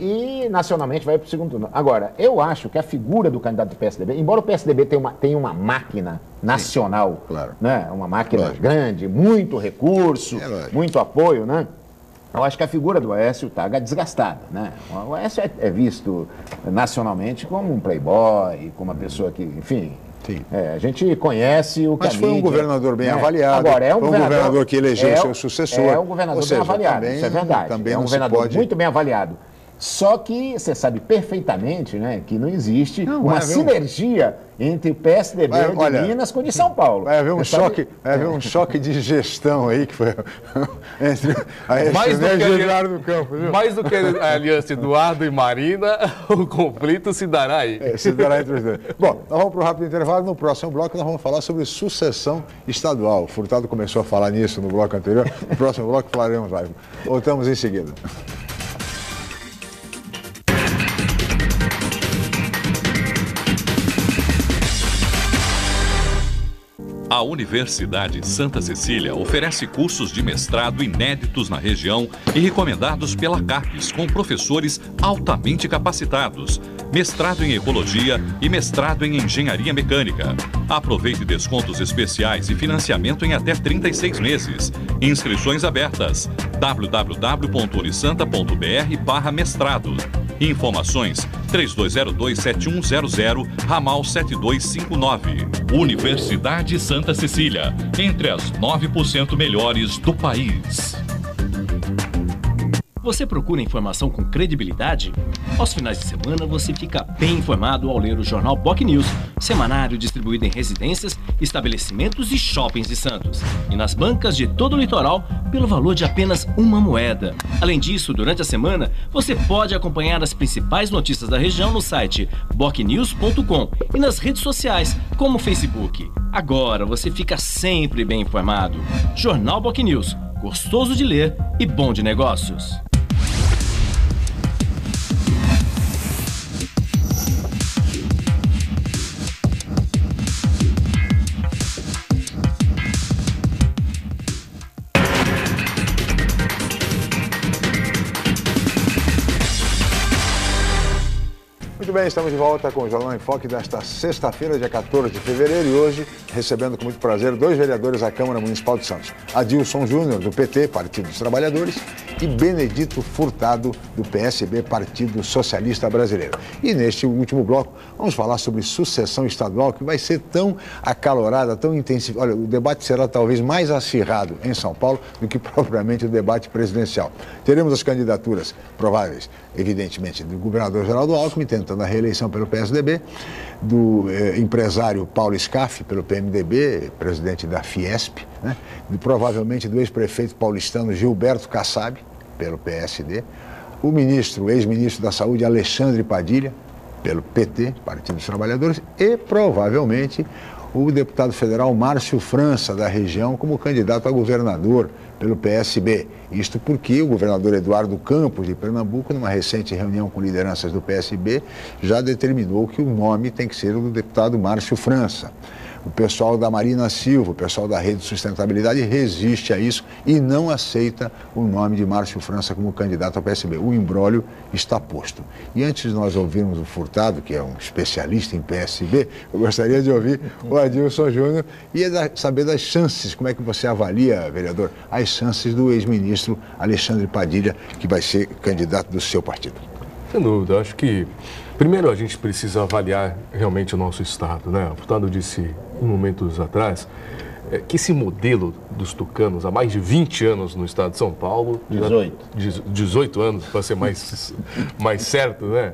E nacionalmente vai para o segundo turno. Agora, eu acho que a figura do candidato do PSDB, embora o PSDB tenha uma máquina nacional, né, uma máquina grande, muito recurso, muito apoio, né? Eu acho que a figura do Aécio está desgastada, né? O Aécio é visto nacionalmente como um playboy, como uma pessoa que, enfim... a gente conhece o que Mas foi um governador bem avaliado. Agora, foi um governador que elegeu seu sucessor. É um governador bem avaliado, isso é verdade. É um governador muito bem avaliado. Só que você sabe perfeitamente, né, que não existe uma sinergia entre o PSDB de Minas com o de São Paulo. Vai haver um choque de gestão aí que foi entre Eduardo Campos. Viu? Mais do que a aliança Eduardo e Marina, o conflito se dará aí. Se dará entre os dois. Bom, nós vamos para um rápido intervalo. No próximo bloco nós vamos falar sobre sucessão estadual. O Furtado começou a falar nisso no bloco anterior. No próximo bloco falaremos lá. Voltamos em seguida. A Universidade Santa Cecília oferece cursos de mestrado inéditos na região e recomendados pela CAPES, com professores altamente capacitados, mestrado em Ecologia e mestrado em Engenharia Mecânica. Aproveite descontos especiais e financiamento em até 36 meses. Inscrições abertas. www.unisanta.br/mestrado. Informações 3202-7100, ramal 7259. Universidade Santa Cecília, entre as 9% melhores do país. Você procura informação com credibilidade? Aos finais de semana você fica bem informado ao ler o jornal Boc News, semanário distribuído em residências, estabelecimentos e shoppings de Santos. E nas bancas de todo o litoral, pelo valor de apenas uma moeda. Além disso, durante a semana, você pode acompanhar as principais notícias da região no site bocnews.com e nas redes sociais, como o Facebook. Agora você fica sempre bem informado. Jornal Boc News, gostoso de ler e bom de negócios. Muito bem, estamos de volta com o Jornal em Foque desta sexta-feira, dia 14 de fevereiro, e hoje recebendo com muito prazer dois vereadores da Câmara Municipal de Santos. Adilson Júnior, do PT, Partido dos Trabalhadores, e Benedito Furtado, do PSB, Partido Socialista Brasileiro. E neste último bloco, vamos falar sobre sucessão estadual, que vai ser tão acalorada, tão intensiva. Olha, o debate será talvez mais acirrado em São Paulo do que propriamente o debate presidencial. Teremos as candidaturas prováveis, evidentemente, do governador Geraldo Alckmin, tentando a reeleição pelo PSDB, do empresário Paulo Scaff, pelo PMDB, presidente da Fiesp, né? Provavelmente do ex-prefeito paulistano Gilberto Kassab, pelo PSD, o ex-ministro da Saúde Alexandre Padilha, pelo PT, Partido dos Trabalhadores, e provavelmente o deputado federal Márcio França, da região, como candidato a governador pelo PSB. Isto porque o governador Eduardo Campos, de Pernambuco, numa recente reunião com lideranças do PSB, já determinou que o nome tem que ser o do deputado Márcio França. O pessoal da Marina Silva, o pessoal da Rede de Sustentabilidade resiste a isso e não aceita o nome de Márcio França como candidato ao PSB. O imbróglio está posto. E antes de nós ouvirmos o Furtado, que é um especialista em PSB, eu gostaria de ouvir o Adilson Júnior e saber das chances, como é que você avalia, vereador, as chances do ex-ministro Alexandre Padilha, que vai ser candidato do seu partido. Sem dúvida, acho que primeiro a gente precisa avaliar realmente o nosso Estado, né? O Furtado disse em momentos atrás que esse modelo dos tucanos, há mais de 20 anos no Estado de São Paulo... 18 anos, para ser mais certo, né?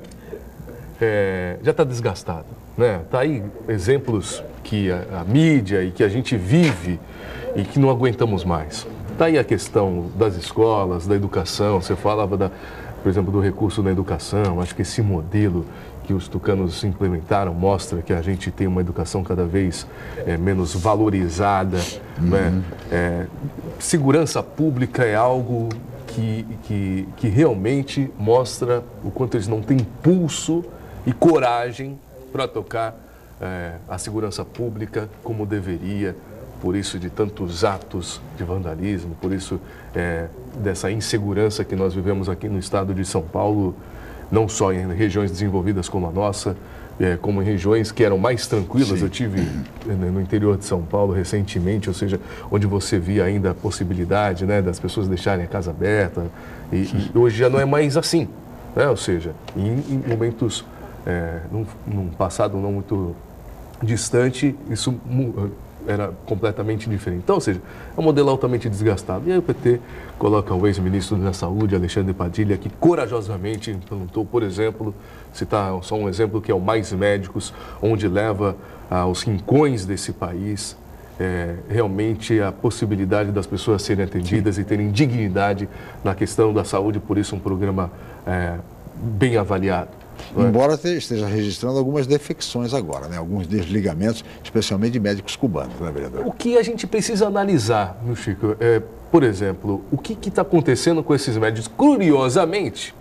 Já está desgastado, né? Está aí exemplos que a mídia e que a gente vive e que não aguentamos mais. Está aí a questão das escolas, da educação, você falava por exemplo, do recurso na educação. Acho que esse modelo que os tucanos implementaram mostra que a gente tem uma educação cada vez menos valorizada. Né? Segurança pública é algo que realmente mostra o quanto eles não têm pulso e coragem para tocar a segurança pública como deveria. Por isso de tantos atos de vandalismo, por isso dessa insegurança que nós vivemos aqui no estado de São Paulo, não só em regiões desenvolvidas como a nossa, como em regiões que eram mais tranquilas. Sim. Eu tive no interior de São Paulo recentemente, ou seja, onde você via ainda a possibilidade, né, das pessoas deixarem a casa aberta, e hoje já não é mais assim, né? Ou seja, em momentos, num passado não muito distante, isso era completamente diferente. Então, ou seja, é um modelo altamente desgastado. E aí o PT coloca o ex-ministro da Saúde, Alexandre Padilha, que corajosamente implantou, por exemplo, citar só um exemplo que é o Mais Médicos, onde leva aos rincões desse país realmente a possibilidade das pessoas serem atendidas e terem dignidade na questão da saúde, por isso um programa bem avaliado. Embora esteja registrando algumas defecções agora, né? Alguns desligamentos, especialmente de médicos cubanos, né, vereador? O que a gente precisa analisar, meu Chico, por exemplo, o que está acontecendo com esses médicos? Curiosamente,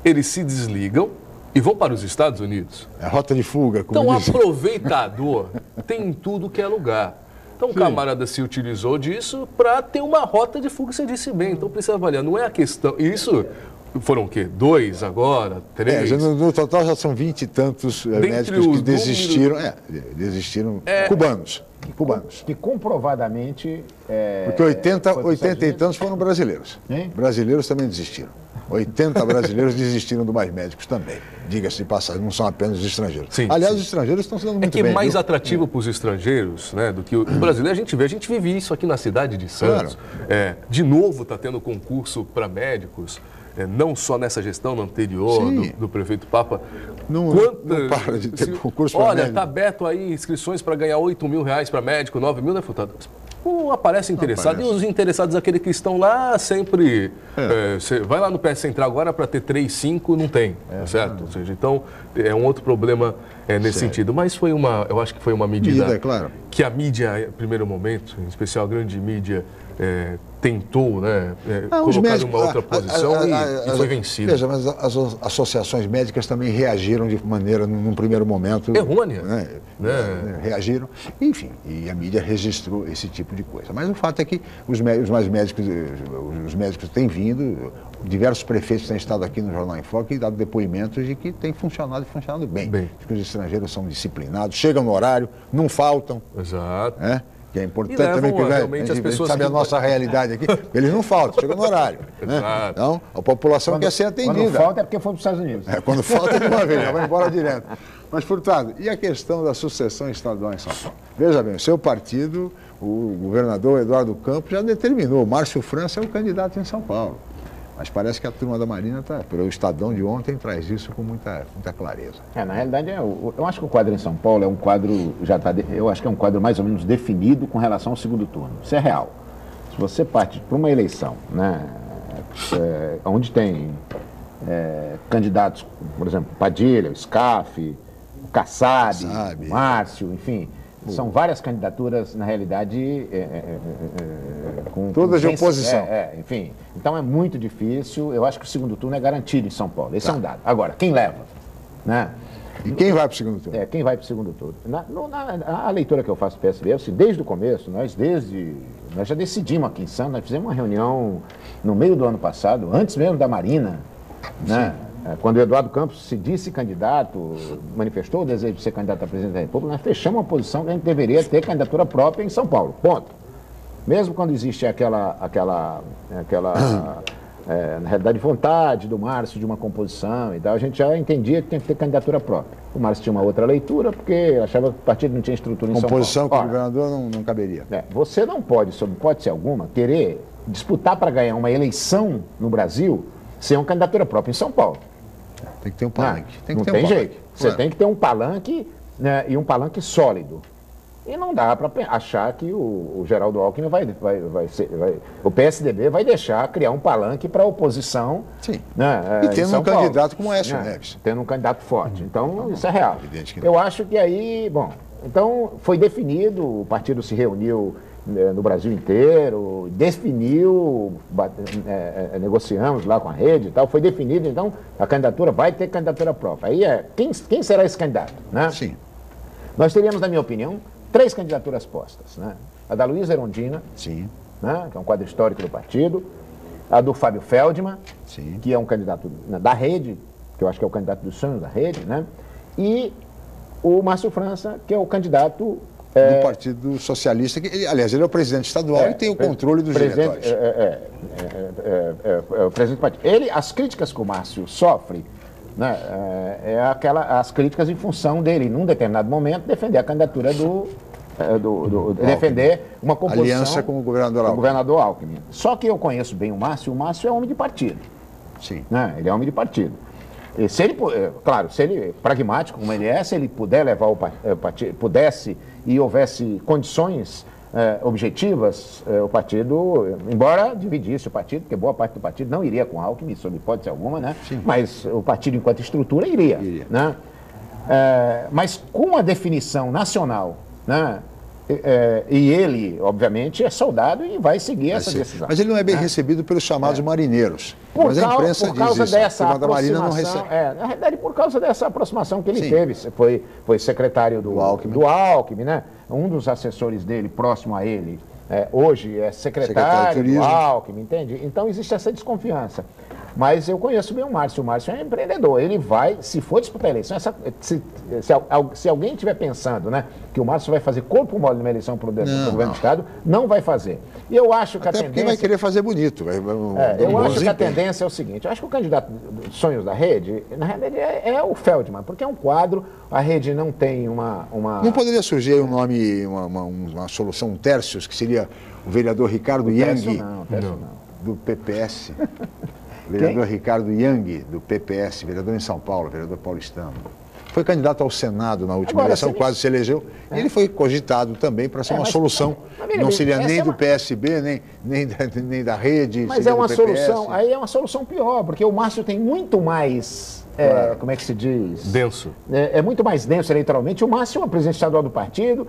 eles se desligam e vão para os Estados Unidos. É rota de fuga, como então, dizem. Aproveitador tem em tudo que é lugar. Então o camarada se utilizou disso para ter uma rota de fuga, você disse bem. Então precisa avaliar, não é a questão... Isso foram o quê? 2 agora? 3? No total já são 20 e tantos médicos que desistiram. Desistiram cubanos. Que comprovadamente... Porque 80 e tantos foram brasileiros. Brasileiros também desistiram. 80 brasileiros desistiram do Mais Médicos também. Diga-se de passagem, não são apenas os estrangeiros. Sim, aliás, os estrangeiros estão sendo muito bem. É mais atrativo para os estrangeiros, né, do que o brasileiro. A gente vive isso aqui na cidade de Santos. Claro. De novo está tendo concurso para médicos. Não só nessa gestão, no anterior, do prefeito Papa. Não para de ter concurso para médico. Olha, está aberto aí inscrições para ganhar R$8 mil para médico, 9 mil, deputado. Não aparece interessado. E os interessados, aqueles que estão lá sempre... Você vai lá no PS Central agora para ter 3, 5, não tem, certo? Ou seja, então, é um outro problema nesse sentido. Mas eu acho que foi uma medida claro. Que a mídia, em primeiro momento, em especial a grande mídia, tentou, né, colocar numa outra posição e foi vencido. Veja, mas as associações médicas também reagiram de maneira, num primeiro momento... errônea. Reagiram, enfim, e a mídia registrou esse tipo de coisa. Mas o fato é que os médicos têm vindo, diversos prefeitos têm estado aqui no Jornal em Foque e dado depoimentos de que tem funcionado e funcionado bem. Que os estrangeiros são disciplinados, chegam no horário, não faltam. Exato. Que é importante também que realmente as pessoas sabe a nossa realidade aqui, eles não faltam, chegam no horário. Então, a população quer ser atendida. Quando falta é porque foi para os Estados Unidos. Quando falta é de uma vez, já vai embora direto. Mas, Furtado, e a questão da sucessão estadual em São Paulo? Veja bem, o seu partido, o governador Eduardo Campos já determinou, Márcio França é o candidato em São Paulo. Mas parece que a turma da Marina, pelo Estadão de ontem, traz isso com muita clareza. Na realidade, eu acho que o quadro em São Paulo é um quadro, eu acho que é um quadro mais ou menos definido com relação ao segundo turno. Isso é real. Se você parte para uma eleição, né, onde tem candidatos, por exemplo, Padilha, o Scaff, o Kassab, o Márcio, enfim... São várias candidaturas, na realidade, todas de oposição. Enfim, então é muito difícil. Eu acho que o segundo turno é garantido em São Paulo. Esse é um dado. Agora, quem leva? Né? E quem vai para o segundo turno? Quem vai para o segundo turno? A leitura que eu faço do PSB, assim, desde o começo, nós já decidimos aqui em Santos, nós fizemos uma reunião no meio do ano passado, antes mesmo da Marina, né? Quando o Eduardo Campos se disse candidato, manifestou o desejo de ser candidato a presidente da República, nós fechamos uma posição que a gente deveria ter candidatura própria em São Paulo. Ponto. Mesmo quando existe aquela na realidade, vontade do Márcio de uma composição e tal, a gente já entendia que tinha que ter candidatura própria. O Márcio tinha uma outra leitura, porque achava que o partido não tinha estrutura em São Paulo. Composição com o governador não caberia. Você não pode, sob hipótese alguma, querer disputar para ganhar uma eleição no Brasil sem uma candidatura própria em São Paulo. Tem que ter um palanque. Não tem jeito. Você tem que ter um palanque, né, e um palanque sólido. E não dá para achar que o Geraldo Alckmin o PSDB vai deixar criar um palanque para a oposição. Sim. Né, e tendo um candidato como Aécio Neves. Tendo um candidato forte. Então, isso é real. Eu acho que aí, então foi definido, o partido se reuniu no Brasil inteiro, definiu, negociamos lá com a rede e tal, foi definido, então a candidatura vai ter candidatura própria. Aí quem será esse candidato? Né? Sim. Nós teríamos, na minha opinião, 3 candidaturas postas. Né? A da Luísa Erundina, sim, né? Que é um quadro histórico do partido, a do Fábio Feldman, sim, que é um candidato da rede, que eu acho que é o candidato dos sonhos da rede, né? E o Márcio França, que é o candidato do Partido Socialista, que, aliás, ele é o presidente estadual e tem o controle dos diretórios. O presidente do partido. As críticas que o Márcio sofre, né, as críticas em função dele, num determinado momento, defender a candidatura defender uma composição... Aliança com o governador Alckmin. Só que eu conheço bem o Márcio é homem de partido. Sim. Né, ele é homem de partido. E se ele, claro, se ele, pragmático como ele é, se ele puder levar o partido, pudesse e houvesse condições objetivas, o partido, embora dividisse o partido, porque boa parte do partido não iria com Alckmin, sob hipótese alguma, né? Sim. Mas o partido, enquanto estrutura, iria. Né? Mas com a definição nacional, né? E ele, obviamente, é soldado e vai seguir essa decisão. Mas ele não é bem recebido pelos chamados marineiros. Mas a imprensa diz isso. Dessa aproximação, da Marina não recebe. Na realidade, por causa dessa aproximação que ele teve. Foi secretário do Alckmin, né? um dos assessores dele, próximo a ele, hoje é secretário do Alckmin, entende? Então existe essa desconfiança. Mas eu conheço bem o Márcio é empreendedor, ele vai, se for disputar a eleição, se alguém estiver pensando, né, que o Márcio vai fazer corpo mole numa eleição para o governo do Estado, não vai fazer. E eu acho que até a tendência... porque vai querer fazer bonito. Eu acho que a tendência é o seguinte, eu acho que o candidato dos sonhos da Rede, na realidade, é o Feldman, porque é um quadro, a Rede não tem uma... Não poderia surgir um nome, uma solução, um Tércios, que seria o vereador Ricardo Yang, do PPS. Vereador Ricardo Yang, do PPS, vereador em São Paulo, vereador paulistano. Foi candidato ao Senado na última eleição, quase se elegeu. E ele foi cogitado também para ser uma solução. Não seria nem do PSB, nem da Rede. Mas é uma solução, aí é uma solução pior, porque o Márcio tem muito mais... como é que se diz? Denso. É muito mais denso eleitoralmente. O Márcio é o presidente estadual do partido,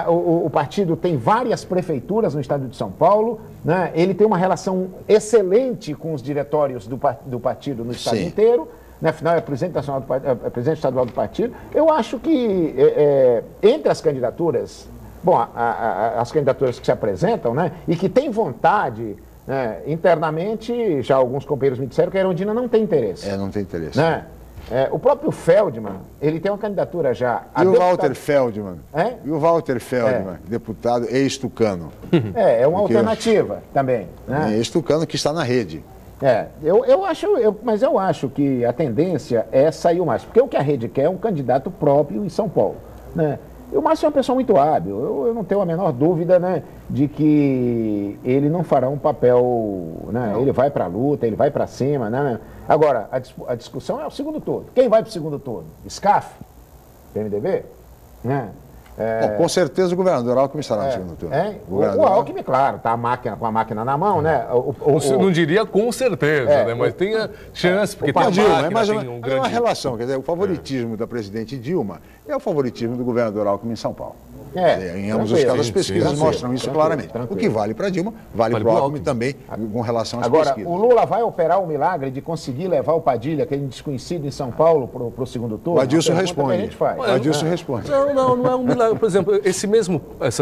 o partido tem várias prefeituras no estado de São Paulo, né? Ele tem uma relação excelente com os diretórios do partido no estado inteiro, né? Afinal é presidente estadual do partido. Eu acho que entre as candidaturas, as candidaturas que se apresentam, né? E que têm vontade... internamente, já alguns companheiros me disseram que a Erundina não tem interesse. Não tem interesse. Né? O próprio Feldman, ele tem uma candidatura já... E o Walter Feldman? E o Walter Feldman, deputado ex-tucano? É uma alternativa também. Né? Ex-tucano que está na Rede. Mas eu acho que a tendência é sair o Márcio. Porque o que a Rede quer é um candidato próprio em São Paulo. Né? E o Márcio é uma pessoa muito hábil, eu não tenho a menor dúvida, né, de que ele não fará um papel, né, ele vai para a luta, ele vai para cima, né. Agora, a discussão é o segundo turno. Quem vai para o segundo turno? SCAF? PMDB? Né? Com certeza o governador Alckmin estará no segundo turno. O Alckmin, claro, está com a máquina na mão, né? Não diria com certeza, né? Mas tem a chance, porque tem a Dilma, tem um grande... uma relação, quer dizer, o favoritismo da presidente Dilma é o favoritismo do governador Alckmin em São Paulo. Em ambos os casos, as pesquisas mostram isso claramente. O que vale para Dilma, vale para o Alckmin também, com relação às pesquisas. Agora, o Lula vai operar o milagre de conseguir levar o Padilha, aquele desconhecido em São Paulo, para o segundo turno? O Adilson responde. O Adilson responde. Não é um milagre. Por exemplo, essa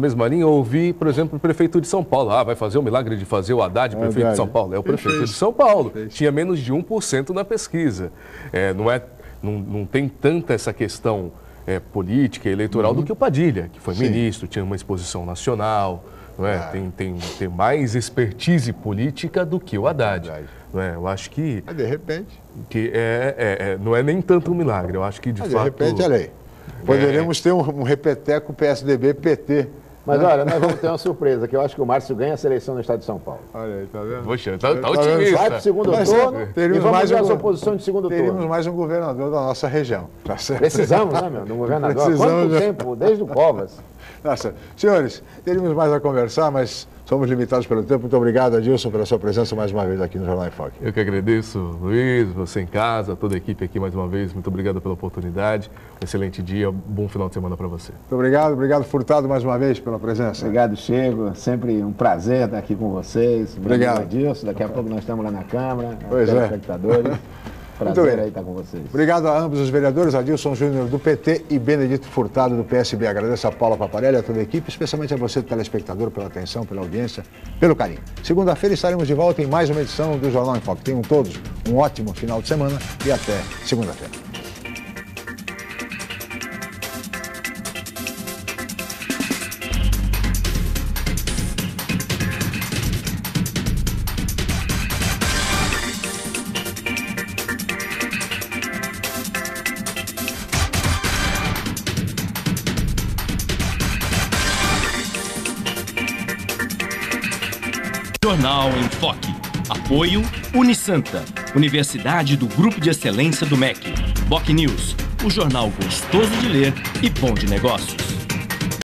mesma linha eu ouvi, por exemplo, o prefeito de São Paulo. Vai fazer o milagre de fazer o Haddad prefeito de São Paulo. É o prefeito de São Paulo. Tinha menos de 1% na pesquisa. Não tem tanta essa questão política e eleitoral do que o Padilha, que foi ministro, tinha uma exposição nacional, não é? Tem mais expertise política do que o Haddad. Não é? Eu acho que... Mas de repente... Que não é nem tanto um milagre, eu acho que de fato... De repente, olha aí, poderemos ter um repeteco PSDB-PT. Mas olha, nós vamos ter uma surpresa, que eu acho que o Márcio ganha a seleção no estado de São Paulo. Olha aí, tá vendo? Poxa, tá otimista. Vai para o segundo turno e vamos ver as oposições de segundo turno. Teríamos mais um governador da nossa região. Tá certo? Precisamos, né, meu? De um governador. Há quanto tempo? Desde o Covas. Nossa, senhores, teríamos mais a conversar, mas somos limitados pelo tempo. Muito obrigado, Adilson, pela sua presença mais uma vez aqui no Jornal em Foque. Eu que agradeço, Luiz, você em casa, toda a equipe aqui mais uma vez. Muito obrigado pela oportunidade. Um excelente dia, bom final de semana para você. Muito obrigado, Furtado, mais uma vez pela presença. Obrigado, Chego. Sempre um prazer estar aqui com vocês. Obrigado. Adilson. Daqui a pouco nós estamos lá na Câmara, telespectadores. Prazer aí estar com vocês. Obrigado a ambos os vereadores, Adilson Júnior do PT e Benedito Furtado do PSB. Agradeço a Paula Paparelli, a toda a equipe, especialmente a você, telespectador, pela atenção, pela audiência, pelo carinho. Segunda-feira estaremos de volta em mais uma edição do Jornal em Foque. Tenham todos um ótimo final de semana e até segunda-feira. Jornal em Foque. Apoio Unisanta, Universidade do Grupo de Excelência do MEC. BocNews, o jornal gostoso de ler e bom de negócios.